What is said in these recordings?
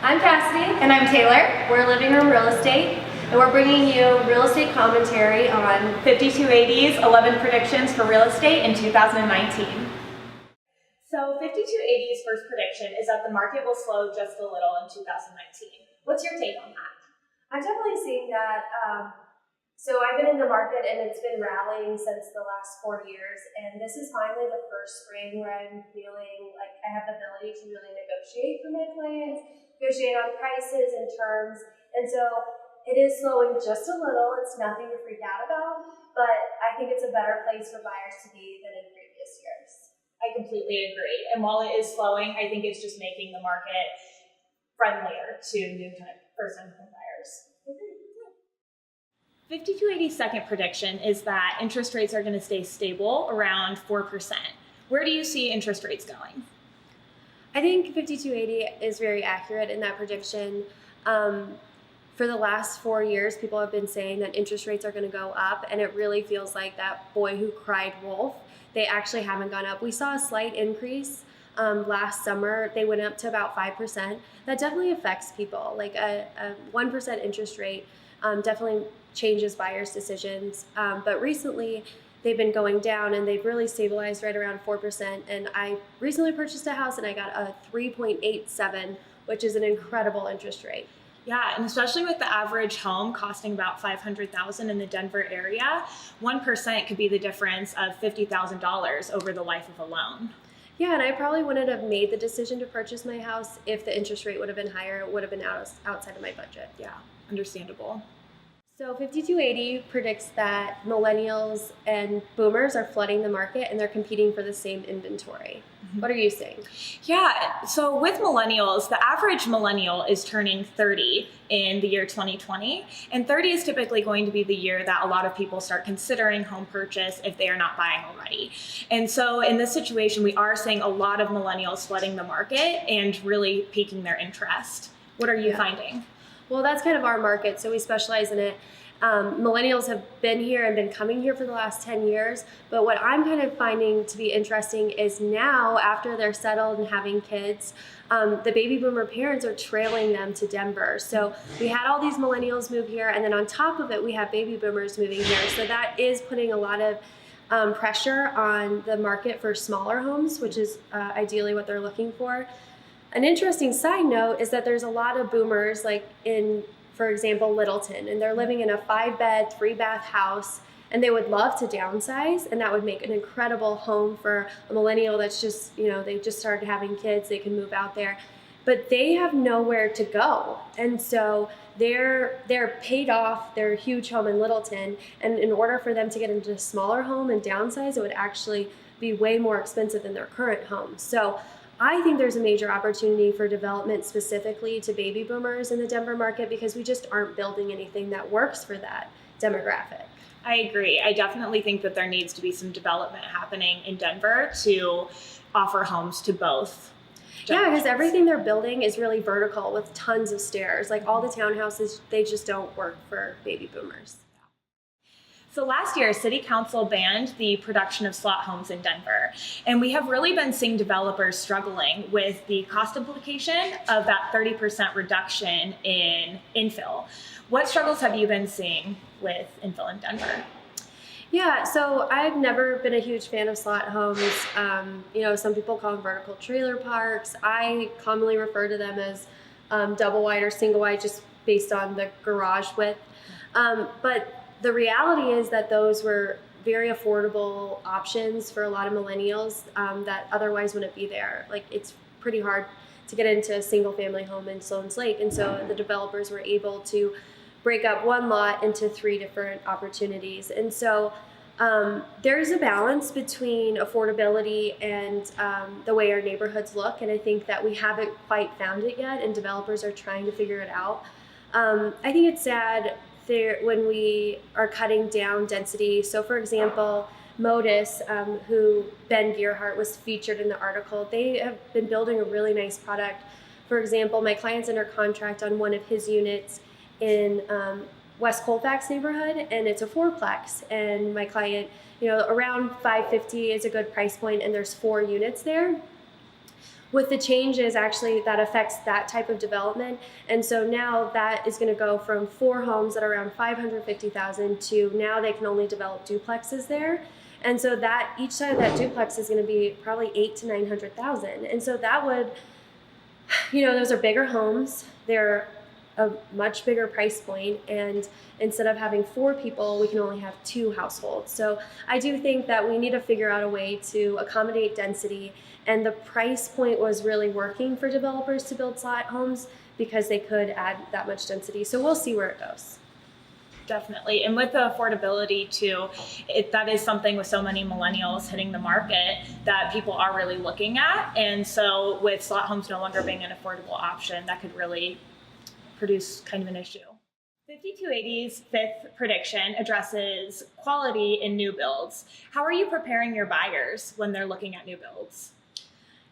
I'm Cassidy. And I'm Taylor. We're Living Room Real Estate, and we're bringing you real estate commentary on 5280's 11 predictions for real estate in 2019. So 5280's first prediction is that the market will slow just a little in 2019. What's your take on that? I'm definitely seeing that. So I've been in the market and it's been rallying since the last 4 years, and this is finally the first spring where I'm feeling like I have the ability to really negotiate for my clients, negotiate on prices and terms, and so it is slowing just a little. It's nothing to freak out about, but I think it's a better place for buyers to be than in previous years. I completely agree. And while it is slowing, I think it's just making the market friendlier to first-time home buyers. 5280's second prediction is that interest rates are going to stay stable around 4%. Where do you see interest rates going? I think 5280 is very accurate in that prediction. For the last 4 years, people have been saying that interest rates are going to go up, and it really feels like that boy who cried wolf. They actually haven't gone up. We saw a slight increase last summer. They went up to about 5%. That definitely affects people. Like a 1% interest rate definitely changes buyers' decisions. But recently, they've been going down and they've really stabilized right around 4%. And I recently purchased a house and I got a 3.87, which is an incredible interest rate. Yeah, and especially with the average home costing about $500,000 in the Denver area, 1% could be the difference of $50,000 over the life of a loan. Yeah, and I probably wouldn't have made the decision to purchase my house if the interest rate would have been higher. It would have been outside of my budget. Yeah, understandable. So 5280 predicts that millennials and boomers are flooding the market and they're competing for the same inventory. Mm-hmm. What are you saying? Yeah, so with millennials, the average millennial is turning 30 in the year 2020. And 30 is typically going to be the year that a lot of people start considering home purchase if they are not buying already. And so in this situation, we are seeing a lot of millennials flooding the market and really piquing their interest. What are you finding? Well, that's kind of our market, so we specialize in it. Millennials have been here and been coming here for the last 10 years, but what I'm kind of finding to be interesting is now, after they're settled and having kids, the baby boomer parents are trailing them to Denver. So we had all these millennials move here, and then on top of it, we have baby boomers moving here. So that is putting a lot of pressure on the market for smaller homes, which is ideally what they're looking for. An interesting side note is that there's a lot of boomers, like in, for example, Littleton, and they're living in a 5-bed, 3-bath house, and they would love to downsize, and that would make an incredible home for a millennial that's just, they just started having kids, they can move out there, but they have nowhere to go. And so they're paid off their huge home in Littleton, and in order for them to get into a smaller home and downsize, it would actually be way more expensive than their current home. So I think there's a major opportunity for development specifically to baby boomers in the Denver market because we just aren't building anything that works for that demographic. I agree. I definitely think that there needs to be some development happening in Denver to offer homes to both. Yeah, because everything they're building is really vertical with tons of stairs. Like all the townhouses, they just don't work for baby boomers. So last year, City Council banned the production of slot homes in Denver. And we have really been seeing developers struggling with the cost implication of that 30% reduction in infill. What struggles have you been seeing with infill in Denver? Yeah, so I've never been a huge fan of slot homes. Some people call them vertical trailer parks. I commonly refer to them as double wide or single wide just based on the garage width. But the reality is that those were very affordable options for a lot of millennials that otherwise wouldn't be there. Like it's pretty hard to get into a single family home in Sloan's Lake. And so the developers were able to break up one lot into 3 different opportunities. And so there's a balance between affordability and the way our neighborhoods look. And I think that we haven't quite found it yet, and developers are trying to figure it out. I think it's sad when we are cutting down density. So for example, Modus, who Ben Gearhart was featured in the article, they have been building a really nice product. For example, my client's under contract on one of his units in West Colfax neighborhood, and it's a 4-plex. And my client, around $550 is a good price point, and there's 4 units there. with the changes, actually, that affects that type of development. And so now that is going to go from 4 homes at around 550,000 to now they can only develop duplexes there. And so that each side of that duplex is going to be probably 800,000 to 900,000. And so that would, those are bigger homes. They're a much bigger price point, and instead of having 4 people, we can only have 2 households. So I do think that we need to figure out a way to accommodate density, and the price point was really working for developers to build slot homes because they could add that much density. So we'll see where it goes. Definitely. And with the affordability too, that is something with so many millennials hitting the market that people are really looking at. And so with slot homes no longer being an affordable option, that could really produce kind of an issue. 5280's 5th prediction addresses quality in new builds. How are you preparing your buyers when they're looking at new builds?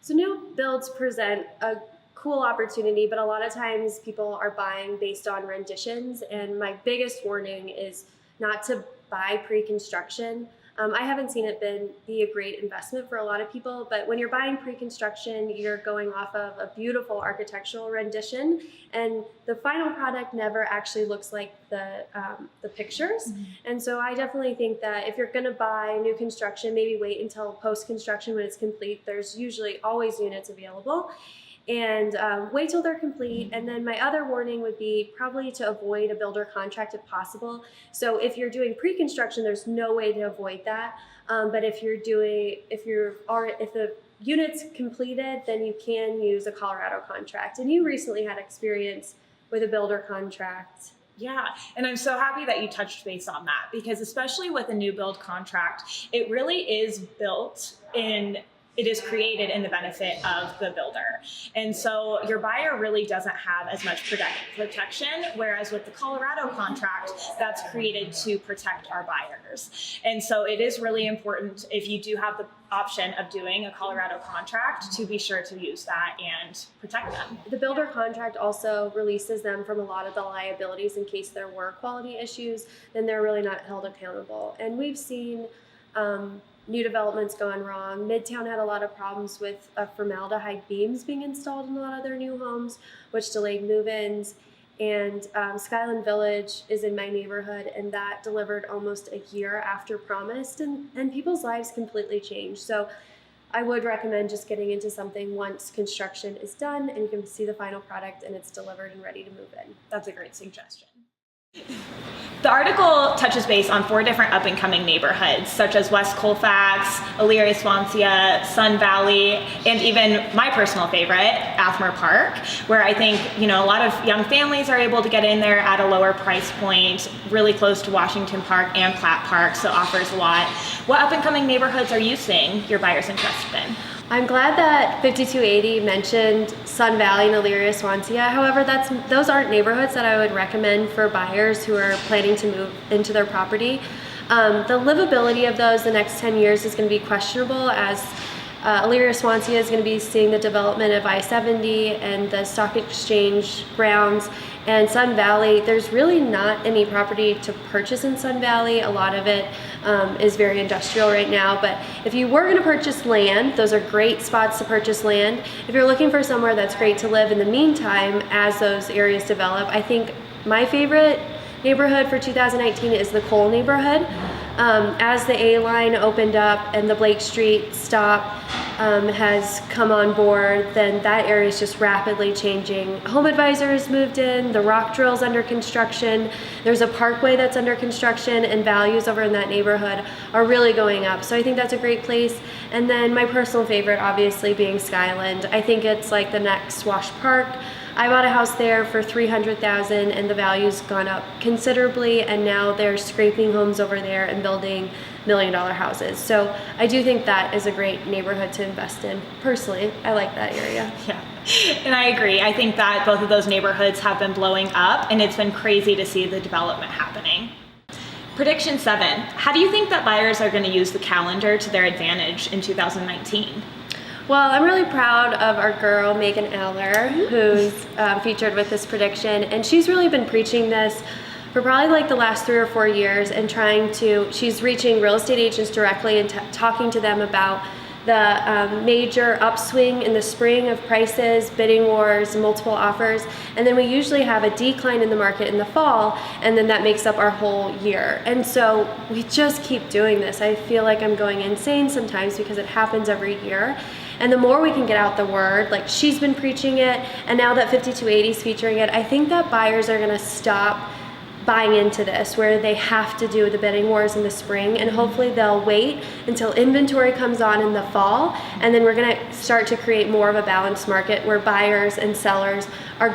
So new builds present a cool opportunity, but a lot of times people are buying based on renditions, and my biggest warning is not to buy pre-construction. I haven't seen it be a great investment for a lot of people, but when you're buying pre-construction, you're going off of a beautiful architectural rendition, and the final product never actually looks like the pictures. Mm-hmm. And so I definitely think that if you're going to buy new construction, maybe wait until post-construction when it's complete. There's usually always units available. And wait till they're complete. And then my other warning would be probably to avoid a builder contract if possible. So if you're doing pre-construction, there's no way to avoid that. But if the unit's completed, then you can use a Colorado contract. And you recently had experience with a builder contract. Yeah, and I'm so happy that you touched base on that, because especially with a new build contract, it really is it is created in the benefit of the builder. And so your buyer really doesn't have as much protection, whereas with the Colorado contract, that's created to protect our buyers. And so it is really important, if you do have the option of doing a Colorado contract, to be sure to use that and protect them. The builder contract also releases them from a lot of the liabilities in case there were quality issues, then they're really not held accountable. And we've seen new developments gone wrong. Midtown had a lot of problems with formaldehyde beams being installed in a lot of their new homes, which delayed move-ins. And Skyland Village is in my neighborhood, and that delivered almost a year after promised, and people's lives completely changed. So I would recommend just getting into something once construction is done and you can see the final product and it's delivered and ready to move in. That's a great suggestion. The article touches base on 4 different up-and-coming neighborhoods, such as West Colfax, Elyria Swansea, Sun Valley, and even my personal favorite, Athmer Park, where I think a lot of young families are able to get in there at a lower price point, really close to Washington Park and Platt Park, so offers a lot. What up-and-coming neighborhoods are you seeing your buyers interested in? I'm glad that 5280 mentioned Sun Valley and Elyria Swansea. However, those aren't neighborhoods that I would recommend for buyers who are planning to move into their property. The livability of those the next 10 years is going to be questionable, as Elyria Swansea is going to be seeing the development of I-70 and the stock exchange grounds. And Sun Valley, there's really not any property to purchase in Sun Valley. A lot of it is very industrial right now. But if you were going to purchase land, those are great spots to purchase land. If you're looking for somewhere that's great to live in the meantime as those areas develop, I think my favorite neighborhood for 2019 is the Cole neighborhood. As the A line opened up and the Blake Street stop has come on board, then that area is just rapidly changing. Home Advisors moved in, the rock drill's under construction, there's a parkway that's under construction, and values over in that neighborhood are really going up. So I think that's a great place. And then my personal favorite, obviously, being Skyland. I think it's like the next Wash Park. I bought a house there for $300,000 and the value's gone up considerably, and now they're scraping homes over there and building $1 million houses. So I do think that is a great neighborhood to invest in. Personally, I like that area. Yeah, and I agree. I think that both of those neighborhoods have been blowing up, and it's been crazy to see the development happening. Prediction 7. How do you think that buyers are going to use the calendar to their advantage in 2019? Well, I'm really proud of our girl, Megan Eller, who's featured with this prediction. And she's really been preaching this for probably like the last 3 or 4 years and she's reaching real estate agents directly and talking to them about major upswing in the spring of prices, bidding wars, multiple offers, and then we usually have a decline in the market in the fall, and then that makes up our whole year. And so we just keep doing this. I feel like I'm going insane sometimes because it happens every year. And the more we can get out the word, like she's been preaching it, and now that 5280 is featuring it, I think that buyers are gonna stop buying into this, where they have to do the bidding wars in the spring, and hopefully they'll wait until inventory comes on in the fall, and then we're going to start to create more of a balanced market where buyers and sellers are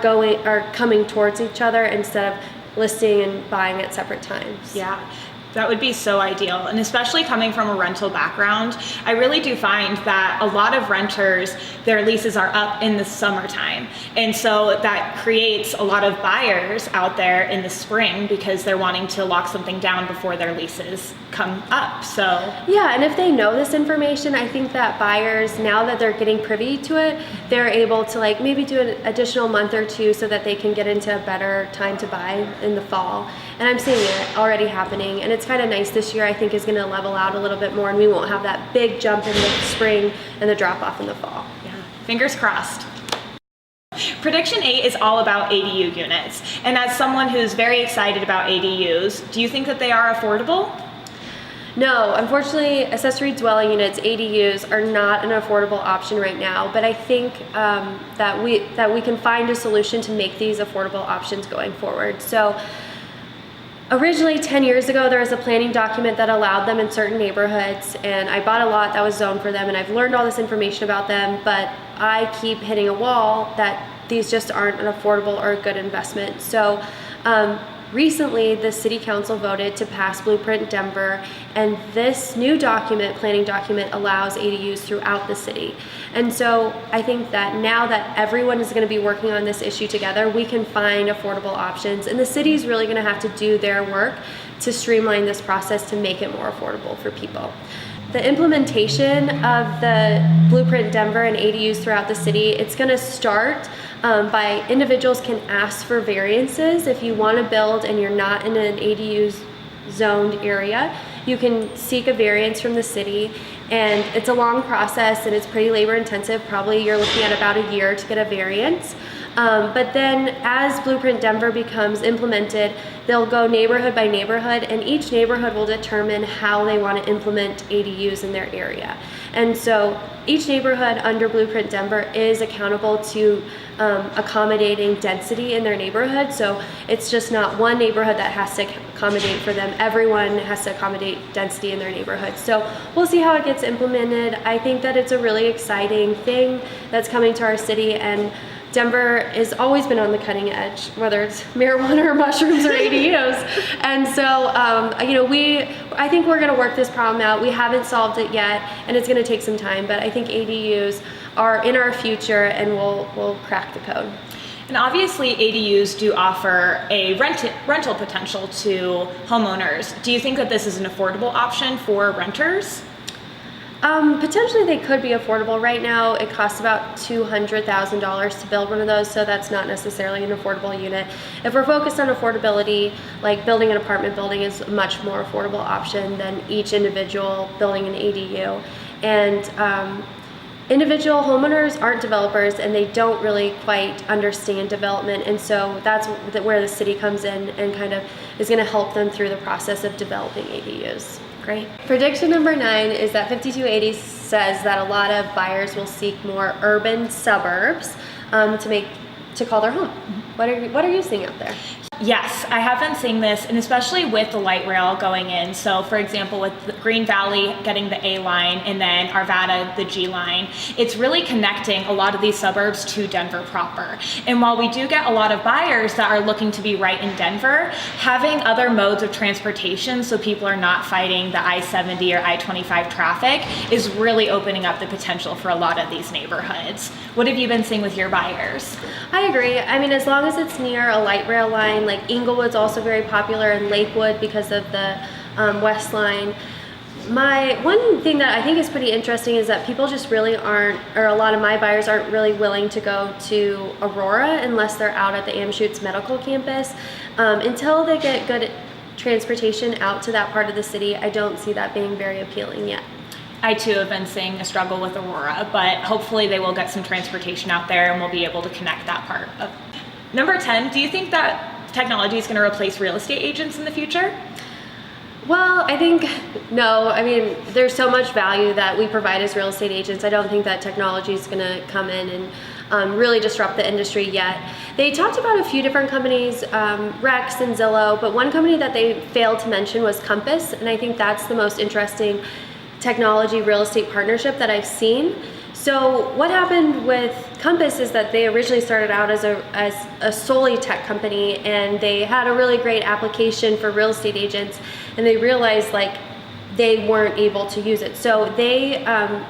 coming towards each other instead of listing and buying at separate times. Yeah. That would be so ideal. And especially coming from a rental background, I really do find that a lot of renters, their leases are up in the summertime. And so that creates a lot of buyers out there in the spring because they're wanting to lock something down before their leases come up. So yeah, and if they know this information, I think that buyers, now that they're getting privy to it, they're able to like maybe do an additional month or two so that they can get into a better time to buy in the fall. And I'm seeing it already happening, and it's kind of nice. This year I think is going to level out a little bit more, and we won't have that big jump in the spring and the drop off in the fall. Yeah, fingers crossed. Prediction 8 is all about ADU units. And as someone who's very excited about ADUs, do you think that they are affordable? No, unfortunately, accessory dwelling units, ADUs, are not an affordable option right now, but I think that we can find a solution to make these affordable options going forward. So originally, 10 years ago, there was a planning document that allowed them in certain neighborhoods, and I bought a lot that was zoned for them, and I've learned all this information about them, but I keep hitting a wall that these just aren't an affordable or a good investment. So recently, the city council voted to pass Blueprint Denver, and this new document, planning document, allows ADUs throughout the city. And so I think that now that everyone is going to be working on this issue together, we can find affordable options, and the city is really going to have to do their work to streamline this process to make it more affordable for people. The implementation of the Blueprint Denver and ADUs throughout the city, it's going to start by individuals can ask for variances. If you want to build and you're not in an ADU zoned area, you can seek a variance from the city, and it's a long process and it's pretty labor intensive. Probably you're looking at about a year to get a variance. But then as Blueprint Denver becomes implemented, they'll go neighborhood by neighborhood, and each neighborhood will determine how they want to implement ADUs in their area. And so each neighborhood under Blueprint Denver is accountable to accommodating density in their neighborhood. So it's just not one neighborhood that has to accommodate for them. Everyone has to accommodate density in their neighborhood. So we'll see how it gets implemented. I think that it's a really exciting thing that's coming to our city, and Denver has always been on the cutting edge, whether it's marijuana or mushrooms or ADUs. And so, I think we're going to work this problem out. We haven't solved it yet, and it's going to take some time, but I think ADUs are in our future, and we'll crack the code. And obviously, ADUs do offer a rental potential to homeowners. Do you think that this is an affordable option for renters? Potentially they could be affordable. Right now it costs about $200,000 to build one of those, so that's not necessarily an affordable unit. If we're focused on affordability, like building an apartment building is a much more affordable option than each individual building an ADU. And individual homeowners aren't developers, and they don't really quite understand development, and so that's where the city comes in and kind of is going to help them through the process of developing ADUs. Great. Prediction number 9 is that 5280 says that a lot of buyers will seek more urban suburbs to call their home. What are you seeing out there? Yes, I have been seeing this, and especially with the light rail going in. So for example, with the Green Valley getting the A line and then Arvada the G line, it's really connecting a lot of these suburbs to Denver proper. And while we do get a lot of buyers that are looking to be right in Denver, having other modes of transportation so people are not fighting the I-70 or I-25 traffic is really opening up the potential for a lot of these neighborhoods. What have you been seeing with your buyers? I agree. I mean, as long as it's near a light rail line, like Inglewood's also very popular, and Lakewood because of the West Line. One thing that I think is pretty interesting is that people just really aren't, or a lot of my buyers aren't really willing to go to Aurora unless they're out at the Anschutz Medical Campus. Until they get good transportation out to that part of the city, I don't see that being very appealing yet. I too have been seeing a struggle with Aurora, but hopefully they will get some transportation out there and we'll be able to connect that part of. Number 10, do you think that technology is going to replace real estate agents in the future? Well, I think no. I mean, there's so much value that we provide as real estate agents. I don't think that technology is going to come in and really disrupt the industry yet. They talked about a few different companies, Rex and Zillow, but one company that they failed to mention was Compass, and I think that's the most interesting technology real estate partnership that I've seen. So what happened with Compass is that they originally started out as a solely tech company, and they had a really great application for real estate agents, and they realized like they weren't able to use it. So they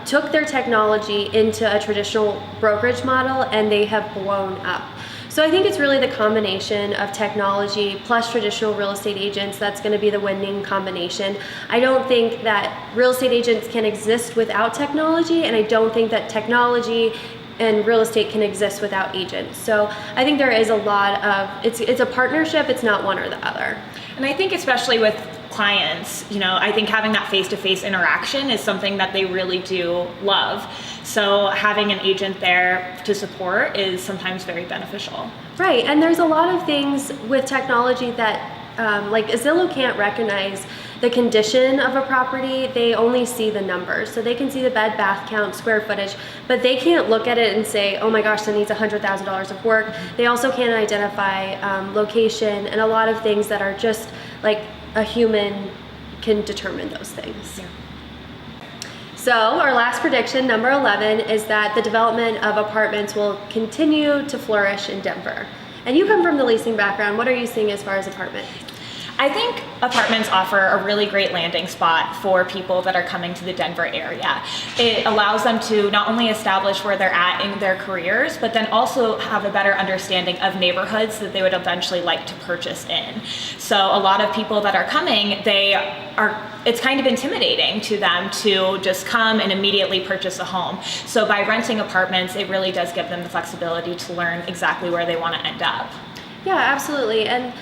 took their technology into a traditional brokerage model, and they have blown up. So I think it's really the combination of technology plus traditional real estate agents that's going to be the winning combination. I don't think that real estate agents can exist without technology, and I don't think that technology and real estate can exist without agents. So I think there is a lot of, it's a partnership, it's not one or the other. And I think especially with clients, I think having that face-to-face interaction is something that they really do love. So having an agent there to support is sometimes very beneficial. Right, and there's a lot of things with technology that, like Zillow can't recognize the condition of a property, they only see the numbers. So they can see the bed, bath count, square footage, but they can't look at it and say, oh my gosh, that needs $100,000 of work. They also can't identify location and a lot of things that are just like a human can determine those things. Yeah. So our last prediction, number 11, is that the development of apartments will continue to flourish in Denver. And you come from the leasing background. What are you seeing as far as apartments? I think apartments offer a really great landing spot for people that are coming to the Denver area. It allows them to not only establish where they're at in their careers, but then also have a better understanding of neighborhoods that they would eventually like to purchase in. So a lot of people that are coming, it's kind of intimidating to them to just come and immediately purchase a home. So by renting apartments, it really does give them the flexibility to learn exactly where they want to end up. Yeah, absolutely. And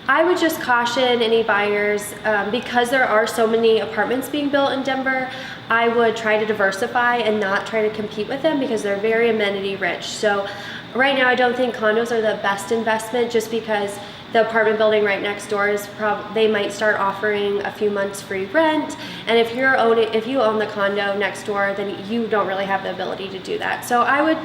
I would just caution any buyers, because there are so many apartments being built in Denver, I would try to diversify and not try to compete with them because they're very amenity rich. So right now I don't think condos are the best investment just because the apartment building right next door is they might start offering a few months free rent, and if you own the condo next door, then you don't really have the ability to do that. So I would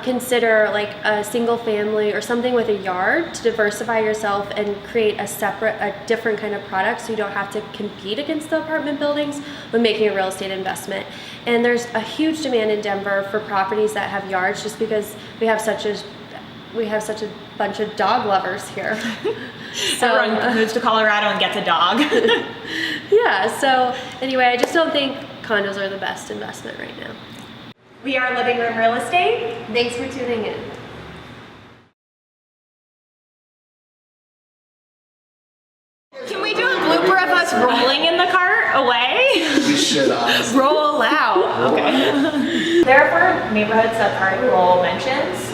consider like a single family or something with a yard to diversify yourself and create a different kind of product so you don't have to compete against the apartment buildings when making a real estate investment. And there's a huge demand in Denver for properties that have yards just because we have such a bunch of dog lovers here. So everyone moves to Colorado and gets a dog. Yeah, so anyway, I just don't think condos are the best investment right now. We are Living Room Real Estate. Thanks for tuning in. Can we do a blooper of us rolling in the cart away? We should honestly. Roll out. Okay. There are neighborhoods that Article mentions.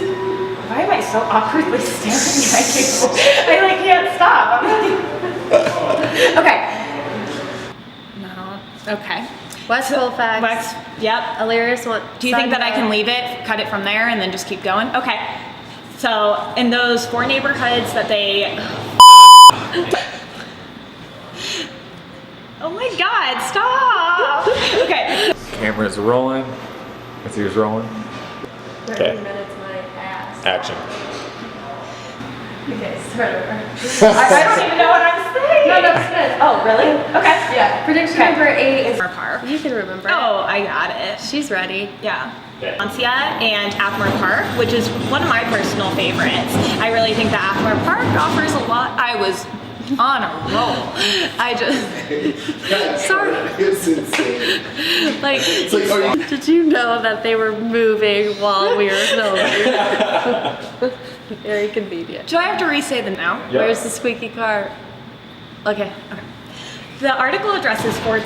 Why am I so awkwardly staring at you? I can't stop. Okay. No. Okay. West Colfax. Yep. Illyris one. Do you think that I can leave it, cut it from there, and then just keep going? Okay. So in those 4 neighborhoods that they. Oh my God! Stop. Okay. Camera's rolling. Let's see who's rolling. 30 Okay. minutes my ass. Action. Okay, start over. I don't even know what I'm saying. No, that's good. Oh, really? Okay. Yeah. Prediction Okay. number 8 is. Park. You can remember. Oh, I got it. She's ready. Yeah. Ansia and Athmore Park, which is one of my personal favorites. I really think that Athmore Park offers a lot. I was on a roll. I just. Sorry. It's insane. Like, It's like, are you? did you know that they were moving while we were filming? Very convenient. Do I have to re-say them now? Yeah. Where's the squeaky car? Okay. The article addresses 4.